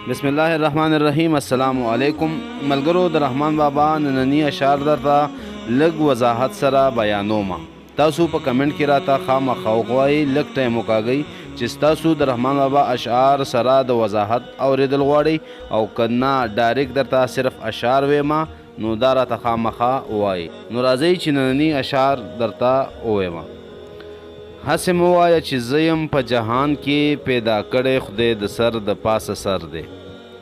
بسم الله الرحمن الرحیم. السلام علیکم ملګرو. د رحمان بابا نننی اشعار درته لږ وضاحت سره بیانوم. تاسو په کمنټ کې راته خامخا ووایئ، لږ ټایم وکاږئ چې ستاسو د رحمان بابا اشعار سره د وضاحت اوریدل غواړئ او که نه ډایرکټ درته صرف اشعار ویمه نو دا راته خامخا ووایئ. نو راځئ چې نننی اشعار درته وویمه. هسې مه وایه چې زه یم په جهان کې پیدا کړی خدای د سر د پاسه سر دی.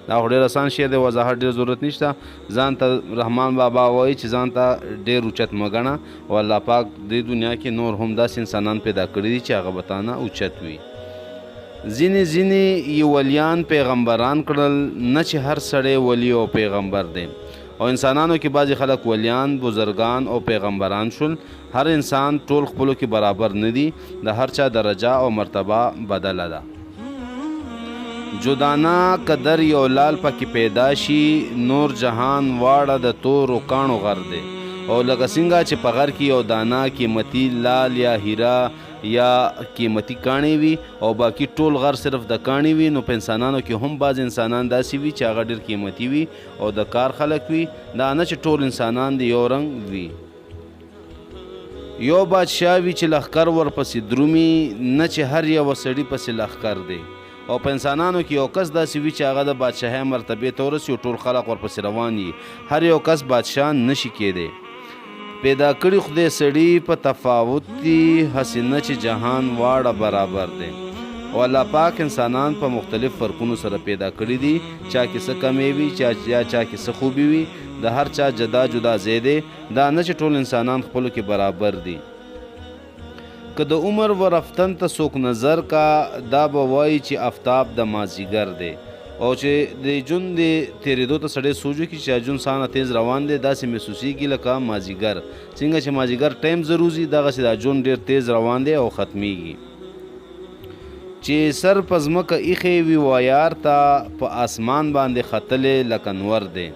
دا خو ډېر اسان شی دی، وضاحت ډېر ضرورت نشته. ځان ته رحمان بابا وایي چې ځان ته ډېر اوچت مه ګڼه او الله پاک دې دنیا کې نور هم داسې انسانان پیدا کړي دي چې هغه به تا نه اوچت وي. ځینې یې ولیان پیغمبران کړل، نه چې هر سړی ولی او پیغمبر دی. او انسانانو کې بعضې خلک ولیان، بزرگان او پیغمبران شول. هر انسان ټول خپلو کې برابر نه دي، د هر چا درجه او مرتبه بدله ده. جدانا قدر یو لال پکې پیدا شي، نور جهان واړه د تورو کاڼو غر دی. او لکه څنګه چې په غر کې یو دانا قیمتي لال یا هیرا یا قیمتي کاڼې وي او باقي ټول غر صرف د کاڼې وي، نو په انسانانو کې هم بعض انسانان داسې وي چې هغه ډېر قیمتي وي او د کار خلک وي. دا نه چې ټول انسانان د یو رنګ وي. یو بادشاه وي چې لښکر ورپسې درومي، نه چې هر یوه سړي پسې لښکر دی. او په انسانانو کې یو کس داسې وي چې هغه د بادشاهۍ مرتبې ته ورسي او ټول خلک ورپسې روان وي. هر یو کس بادشاه نشي کیدی. پیدا کړي خدای سړي په تفاوت دي، هسې نه چې جهان واړه برابر دی. او الله پاک انسانان په مختلف فرقونو سره پیدا کړي دي، چا کې څه کمی وي چا کې څه خوبي وي. د هر چا جدا جدا ځای دی. دا نه چې ټول انسانان خپلو کې برابر دي. که د عمر و رفتن ته څوک نظر کا، دا به وایي چې آفتاب د مازدیګر دی. او چې د ژوند د تېرېدو ته سړی سوچ وکړي چې ژوند څانه تیز روان دی، داسې محسوسېږي لکه مازدیګر. څنګه چې مازدیګر ټایم ضروري، دغسې دا ژوند ډېر تیز روان دی او ختمیږي. چې سر په ځمکه ایښی وي وایار ته، په اسمان باندې ختلی لکه نور دی.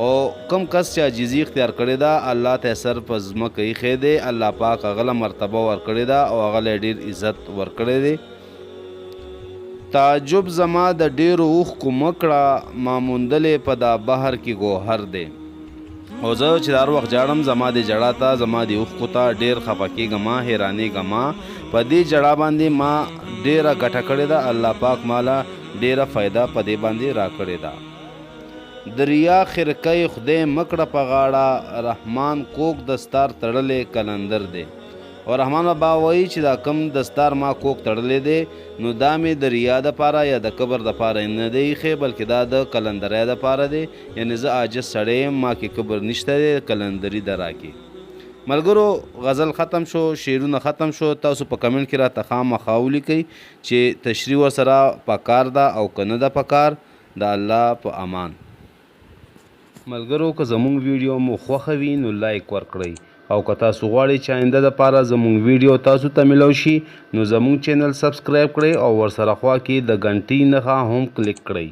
او کم کس چې عاجزي اختیار کړې ده، الله ته سر په ځمکه ایښی دی. الله پاک هغه له مرتبه ورکړې ده او هغه له ډېر عزت ورکړی دی. تعجب زما د ډېرو اوښکو مه کړه، ما موندلې په دا بحر کې ګوهر دی. او زه چې هر وخت جاړم، زما د ژړا ته، زما د اوښکو ته ډېر خفه کېږم، حیرانېږم. په دې ژړا باندې ما ډېره ګټه کړې ده. الله پاک ماله ډېره فایده په دې باندې راکړې ده. د ریا خرقه خدای مکړه په غاړه، رحمان کوک دستار تړلی کلندر دی. او رحمان بابا وایي چې دا کم دستار ما کوک تړلی دی، نو دا مې د ریا دپاره یا د کبر دپاره نه دی ایښی، بلکې دا د کلندرۍ دپاره دی. یعنې زه عاجز سړی یم، ما کې کبر نشته دی، کلندري ده راکې. ملګرو غزل ختم شو، شعرونه ختم شو. تاسو په کمنټ کې راته خامخا ولیکئ چې تشریح ورسره پکار ده او که نه ده پکار. د الله په امان. ملګرو که زمونږ ویډیو مو خوښه وي نو لایک ورکړئ، او که تاسو غواړئ چې آینده دپاره زمونږ ویډیو تاسو ته میلاو شي نو زمونږ چینل سبسکرایب کړئ او ورسره خوا کې د غنټۍ نښه هم کلیک کړئ.